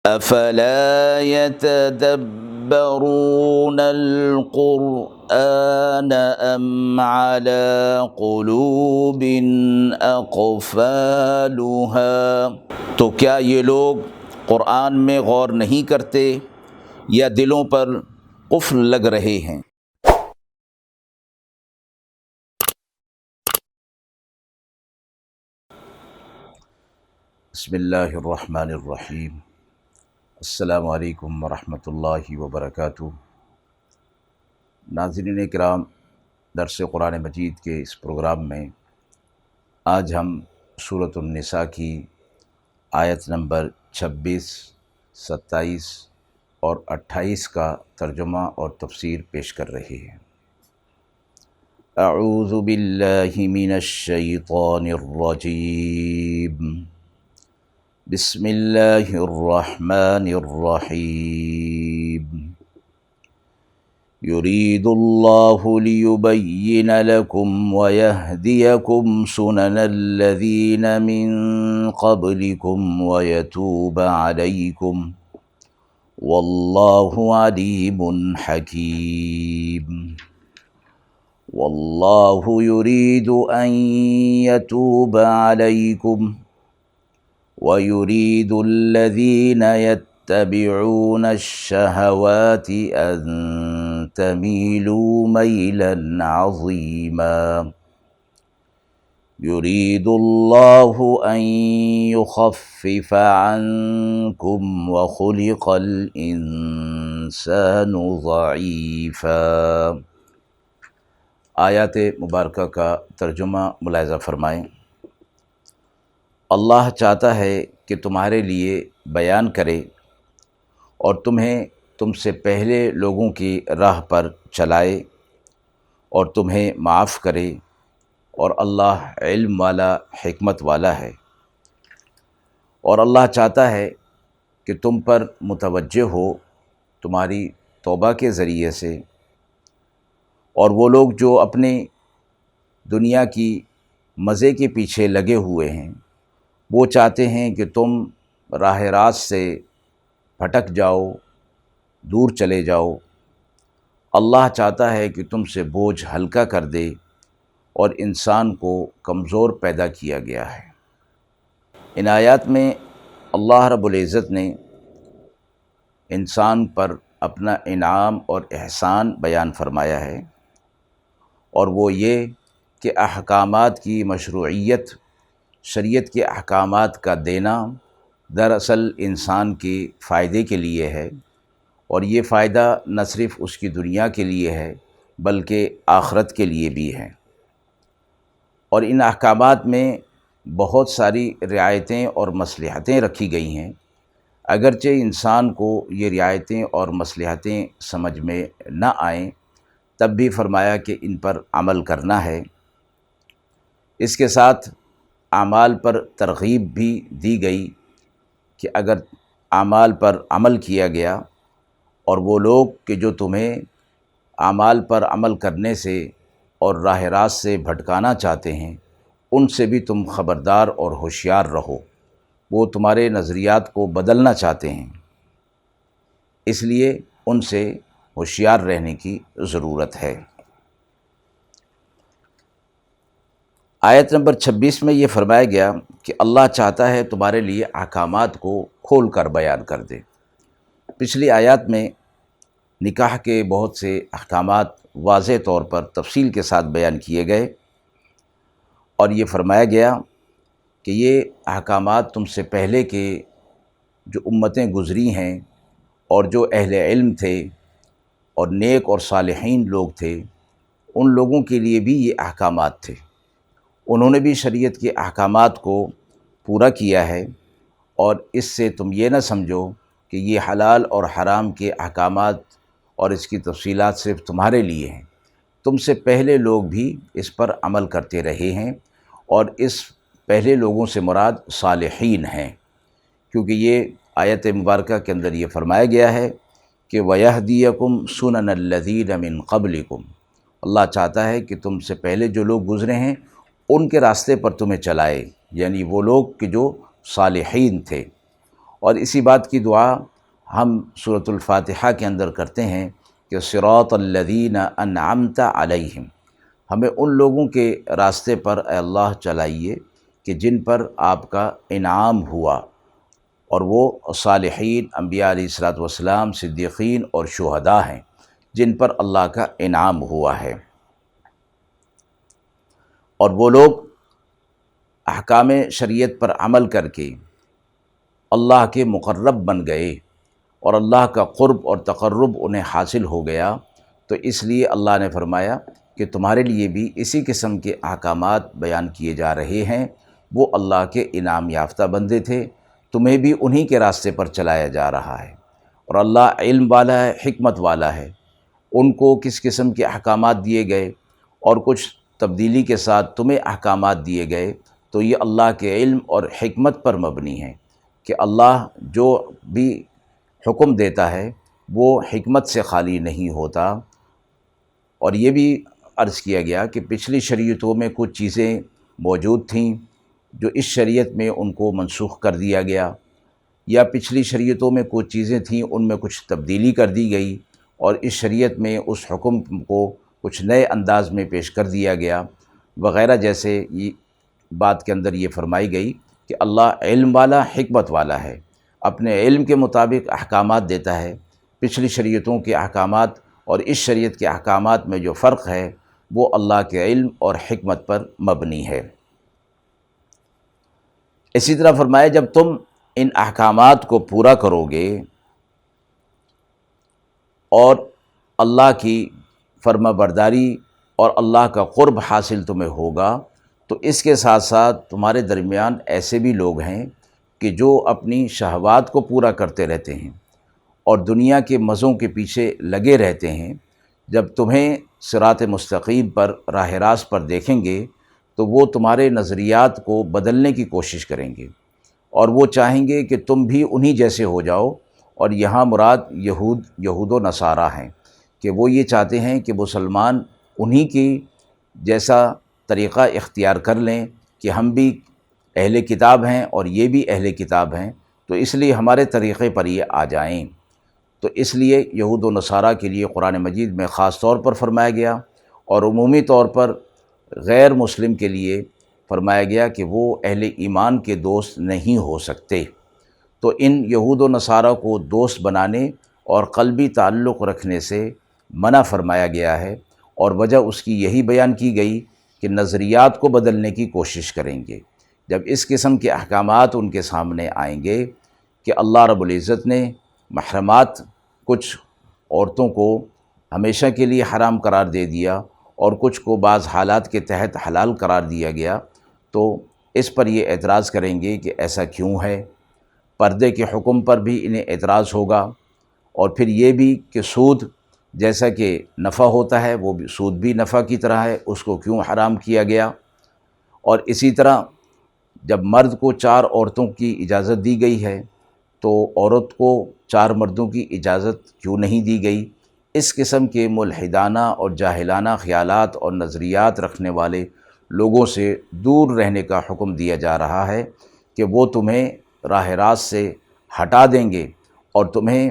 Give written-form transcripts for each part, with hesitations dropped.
افلا يتدبرون القرآن ام على قلوب اقفالها، تو کیا یہ لوگ قرآن میں غور نہیں کرتے یا دلوں پر قفل لگ رہے ہیں؟ بسم اللہ الرحمن الرحیم۔ السلام علیکم ورحمۃ اللہ وبرکاتہ۔ ناظرین کرام، درس قرآن مجید کے اس پروگرام میں آج ہم سورۃ النساء کی آیت نمبر 26، 27 اور 28 کا ترجمہ اور تفسیر پیش کر رہے ہیں۔ اعوذ باللہ من الشیطان الرجیم، بسم اللہ الرحمن الرحیم۔ یرید اللہ لیبین لکم ویہدیکم سنن الذین من قبلکم ویتوب علیکم، واللہ علیم حکیم۔ واللہ یرید ان یتوب علیکم وَيُرِيدُ الَّذِينَ يَتَّبِعُونَ الشَّهَوَاتِ أَن تَمِيلُوا مَيْلًا عَظِيمًا۔ يُرِيدُ اللَّهُ أَن يُخَفِّفَ عَنكُمْ وَخُلِقَ الْإِنسَانُ ضَعِيفًا۔ آیات مبارکہ کا ترجمہ ملاحظہ فرمائیں۔ اللہ چاہتا ہے کہ تمہارے لیے بیان کرے اور تمہیں تم سے پہلے لوگوں کی راہ پر چلائے اور تمہیں معاف کرے، اور اللہ علم والا حکمت والا ہے۔ اور اللہ چاہتا ہے کہ تم پر متوجہ ہو تمہاری توبہ کے ذریعے سے، اور وہ لوگ جو اپنے دنیا کی مزے کے پیچھے لگے ہوئے ہیں وہ چاہتے ہیں کہ تم راہ راست سے بھٹک جاؤ، دور چلے جاؤ۔ اللہ چاہتا ہے کہ تم سے بوجھ ہلکا کر دے، اور انسان کو کمزور پیدا کیا گیا ہے۔ ان آیات میں اللہ رب العزت نے انسان پر اپنا انعام اور احسان بیان فرمایا ہے، اور وہ یہ کہ احکامات کی مشروعیت، شریعت کے احکامات کا دینا دراصل انسان کے فائدے کے لیے ہے، اور یہ فائدہ نہ صرف اس کی دنیا کے لیے ہے بلکہ آخرت کے لیے بھی ہے۔ اور ان احکامات میں بہت ساری رعایتیں اور مصلحتیں رکھی گئی ہیں، اگرچہ انسان کو یہ رعایتیں اور مصلحتیں سمجھ میں نہ آئیں تب بھی فرمایا کہ ان پر عمل کرنا ہے۔ اس کے ساتھ اعمال پر ترغیب بھی دی گئی کہ اگر اعمال پر عمل کیا گیا، اور وہ لوگ کہ جو تمہیں اعمال پر عمل کرنے سے اور راہ راست سے بھٹکانا چاہتے ہیں ان سے بھی تم خبردار اور ہوشیار رہو، وہ تمہارے نظریات کو بدلنا چاہتے ہیں، اس لیے ان سے ہوشیار رہنے کی ضرورت ہے۔ آیت نمبر 26 میں یہ فرمایا گیا کہ اللہ چاہتا ہے تمہارے لیے احکامات کو کھول کر بیان کر دے۔ پچھلی آیات میں نکاح کے بہت سے احکامات واضح طور پر تفصیل کے ساتھ بیان کیے گئے، اور یہ فرمایا گیا کہ یہ احکامات تم سے پہلے کے جو امتیں گزری ہیں اور جو اہل علم تھے اور نیک اور صالحین لوگ تھے ان لوگوں کے لیے بھی یہ احکامات تھے، انہوں نے بھی شریعت کے احکامات کو پورا کیا ہے، اور اس سے تم یہ نہ سمجھو کہ یہ حلال اور حرام کے احکامات اور اس کی تفصیلات صرف تمہارے لیے ہیں، تم سے پہلے لوگ بھی اس پر عمل کرتے رہے ہیں، اور اس پہلے لوگوں سے مراد صالحین ہیں، کیونکہ یہ آیت مبارکہ کے اندر یہ فرمایا گیا ہے کہ وَيَهْدِيَكُمْ سُنَنَ الَّذِينَ مِن قَبْلِكُمْ۔ اللہ چاہتا ہے کہ تم سے پہلے جو لوگ گزرے ہیں ان کے راستے پر تمہیں چلائے، یعنی وہ لوگ کہ جو صالحین تھے، اور اسی بات کی دعا ہم سورۃ الفاتحہ کے اندر کرتے ہیں کہ صراط الذین انعمت علیہم، ہمیں ان لوگوں کے راستے پر اے اللہ چلائیے کہ جن پر آپ کا انعام ہوا، اور وہ صالحین، انبیاء علیہ الصلوۃ والسلام، صدیقین اور شہداء ہیں جن پر اللہ کا انعام ہوا ہے۔ اور وہ لوگ احکام شریعت پر عمل کر کے اللہ کے مقرب بن گئے اور اللہ کا قرب اور تقرب انہیں حاصل ہو گیا، تو اس لیے اللہ نے فرمایا کہ تمہارے لیے بھی اسی قسم کے احکامات بیان کیے جا رہے ہیں۔ وہ اللہ کے انعام یافتہ بندے تھے، تمہیں بھی انہی کے راستے پر چلایا جا رہا ہے۔ اور اللہ علم والا ہے، حکمت والا ہے، ان کو کس قسم کے احکامات دیے گئے اور کچھ تبدیلی کے ساتھ تمہیں احکامات دیے گئے، تو یہ اللہ کے علم اور حکمت پر مبنی ہے کہ اللہ جو بھی حکم دیتا ہے وہ حکمت سے خالی نہیں ہوتا۔ اور یہ بھی عرض کیا گیا کہ پچھلی شریعتوں میں کچھ چیزیں موجود تھیں جو اس شریعت میں ان کو منسوخ کر دیا گیا، یا پچھلی شریعتوں میں کچھ چیزیں تھیں ان میں کچھ تبدیلی کر دی گئی، اور اس شریعت میں اس حکم کو کچھ نئے انداز میں پیش کر دیا گیا وغیرہ، جیسے یہ بات کے اندر یہ فرمائی گئی کہ اللہ علم والا، حکمت والا ہے، اپنے علم کے مطابق احکامات دیتا ہے۔ پچھلی شریعتوں کے احکامات اور اس شریعت کے احکامات میں جو فرق ہے وہ اللہ کے علم اور حکمت پر مبنی ہے۔ اسی طرح فرمایا جب تم ان احکامات کو پورا کرو گے اور اللہ کی فرما برداری اور اللہ کا قرب حاصل تمہیں ہوگا، تو اس کے ساتھ ساتھ تمہارے درمیان ایسے بھی لوگ ہیں کہ جو اپنی شہوات کو پورا کرتے رہتے ہیں اور دنیا کے مزوں کے پیچھے لگے رہتے ہیں۔ جب تمہیں صراط مستقیم پر، راہ راست پر دیکھیں گے تو وہ تمہارے نظریات کو بدلنے کی کوشش کریں گے، اور وہ چاہیں گے کہ تم بھی انہی جیسے ہو جاؤ۔ اور یہاں مراد یہود و نصارہ ہیں کہ وہ یہ چاہتے ہیں کہ مسلمان انہی کی جیسا طریقہ اختیار کر لیں کہ ہم بھی اہل کتاب ہیں اور یہ بھی اہل کتاب ہیں، تو اس لیے ہمارے طریقے پر یہ آ جائیں۔ تو اس لیے یہود و نصارہ کے لیے قرآن مجید میں خاص طور پر فرمایا گیا، اور عمومی طور پر غیر مسلم کے لیے فرمایا گیا کہ وہ اہل ایمان کے دوست نہیں ہو سکتے۔ تو ان یہود و نصارہ کو دوست بنانے اور قلبی تعلق رکھنے سے منع فرمایا گیا ہے، اور وجہ اس کی یہی بیان کی گئی کہ نظریات کو بدلنے کی کوشش کریں گے۔ جب اس قسم کے احکامات ان کے سامنے آئیں گے کہ اللہ رب العزت نے محرمات کچھ عورتوں کو ہمیشہ کے لیے حرام قرار دے دیا اور کچھ کو بعض حالات کے تحت حلال قرار دیا گیا، تو اس پر یہ اعتراض کریں گے کہ ایسا کیوں ہے۔ پردے کے حکم پر بھی انہیں اعتراض ہوگا، اور پھر یہ بھی کہ سود جیسا کہ نفع ہوتا ہے، وہ بھی سود بھی نفع کی طرح ہے، اس کو کیوں حرام کیا گیا۔ اور اسی طرح جب مرد کو 4 عورتوں کی اجازت دی گئی ہے تو عورت کو 4 مردوں کی اجازت کیوں نہیں دی گئی۔ اس قسم کے ملحدانہ اور جاہلانہ خیالات اور نظریات رکھنے والے لوگوں سے دور رہنے کا حکم دیا جا رہا ہے کہ وہ تمہیں راہ راست سے ہٹا دیں گے اور تمہیں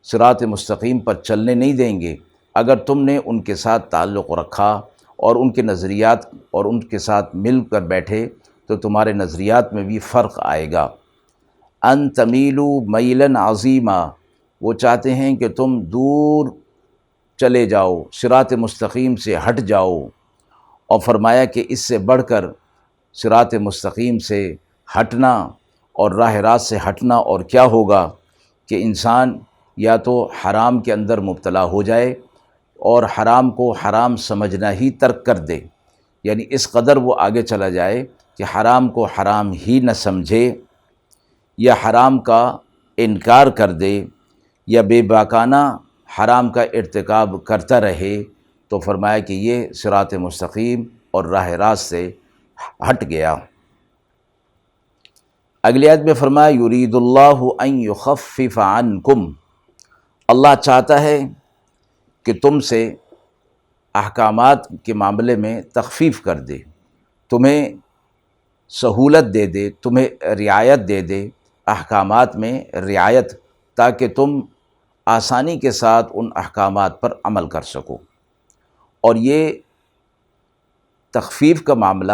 صراط مستقیم پر چلنے نہیں دیں گے اگر تم نے ان کے ساتھ تعلق رکھا اور ان کے نظریات اور ان کے ساتھ مل کر بیٹھے، تو تمہارے نظریات میں بھی فرق آئے گا۔ ان تمیلوا میلا عظیما، وہ چاہتے ہیں کہ تم دور چلے جاؤ، صراط مستقیم سے ہٹ جاؤ، اور فرمایا کہ اس سے بڑھ کر صراط مستقیم سے ہٹنا اور راہ راست سے ہٹنا اور کیا ہوگا کہ انسان یا تو حرام کے اندر مبتلا ہو جائے اور حرام کو حرام سمجھنا ہی ترک کر دے، یعنی اس قدر وہ آگے چلا جائے کہ حرام کو حرام ہی نہ سمجھے، یا حرام کا انکار کر دے، یا بے باکانہ حرام کا ارتکاب کرتا رہے، تو فرمایا کہ یہ صراط مستقیم اور راہ راست سے ہٹ گیا۔ اگلی آیت میں فرمایا یرید اللہ ان یخفف عنکم، اللہ چاہتا ہے کہ تم سے احکامات کے معاملے میں تخفیف کر دے، تمہیں سہولت دے دے، تمہیں رعایت دے دے، احکامات میں رعایت، تاکہ تم آسانی کے ساتھ ان احکامات پر عمل کر سکو۔ اور یہ تخفیف کا معاملہ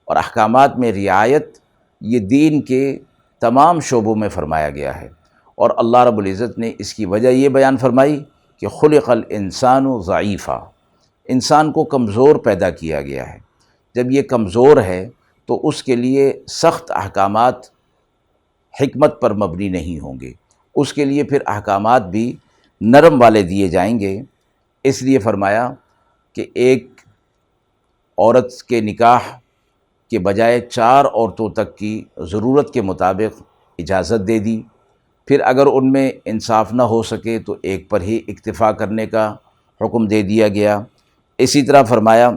اور احکامات میں رعایت یہ دین کے تمام شعبوں میں فرمایا گیا ہے، اور اللہ رب العزت نے اس کی وجہ یہ بیان فرمائی کہ خلق الانسان ضعیفا، انسان کو کمزور پیدا کیا گیا ہے۔ جب یہ کمزور ہے تو اس کے لیے سخت احکامات حکمت پر مبنی نہیں ہوں گے، اس کے لیے پھر احکامات بھی نرم والے دیے جائیں گے۔ اس لیے فرمایا کہ ایک عورت کے نکاح کے بجائے 4 عورتوں تک کی ضرورت کے مطابق اجازت دے دی، پھر اگر ان میں انصاف نہ ہو سکے تو ایک پر ہی اکتفا کرنے کا حکم دے دیا گیا۔ اسی طرح فرمایا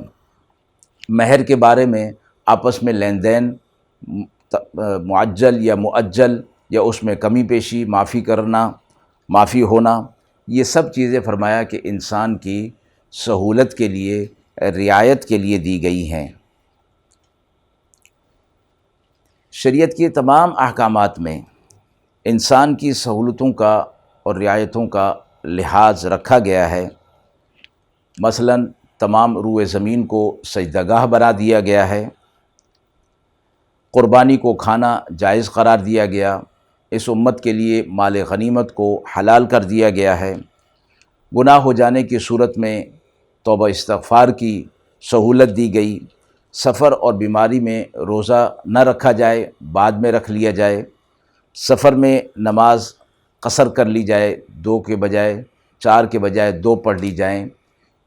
مہر کے بارے میں آپس میں لین دین معجل یا مؤجل یا اس میں کمی پیشی، معافی کرنا، معافی ہونا، یہ سب چیزیں فرمایا کہ انسان کی سہولت کے لیے، رعایت کے لیے دی گئی ہیں۔ شریعت کے تمام احکامات میں انسان کی سہولتوں کا اور رعایتوں کا لحاظ رکھا گیا ہے۔ مثلا تمام روئے زمین کو سجدہ گاہ بنا دیا گیا ہے، قربانی کو کھانا جائز قرار دیا گیا، اس امت کے لیے مال غنیمت کو حلال کر دیا گیا ہے، گناہ ہو جانے کی صورت میں توبہ استغفار کی سہولت دی گئی، سفر اور بیماری میں روزہ نہ رکھا جائے، بعد میں رکھ لیا جائے، سفر میں نماز قصر کر لی جائے، 2 کے بجائے 4 کے بجائے 2 پڑھ لی جائیں۔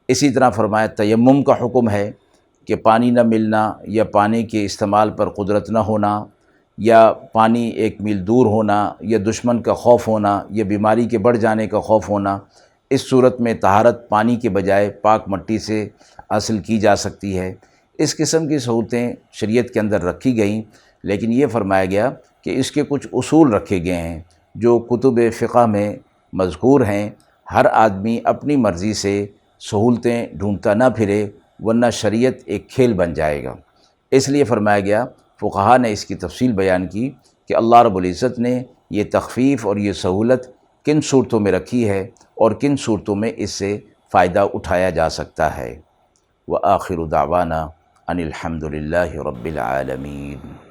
اسی طرح فرمایا تیمم کا حکم ہے کہ پانی نہ ملنا یا پانی کے استعمال پر قدرت نہ ہونا یا پانی 1 میل دور ہونا یا دشمن کا خوف ہونا یا بیماری کے بڑھ جانے کا خوف ہونا، اس صورت میں طہارت پانی کے بجائے پاک مٹی سے حاصل کی جا سکتی ہے۔ اس قسم کی سہولتیں شریعت کے اندر رکھی گئیں، لیکن یہ فرمایا گیا کہ اس کے کچھ اصول رکھے گئے ہیں جو کتب فقہ میں مذکور ہیں۔ ہر آدمی اپنی مرضی سے سہولتیں ڈھونڈتا نہ پھرے، ورنہ شریعت ایک کھیل بن جائے گا۔ اس لیے فرمایا گیا، فقہا نے اس کی تفصیل بیان کی کہ اللہ رب العزت نے یہ تخفیف اور یہ سہولت کن صورتوں میں رکھی ہے اور کن صورتوں میں اس سے فائدہ اٹھایا جا سکتا ہے۔ وآخر دعوانا ان الحمد للہ رب العالمین۔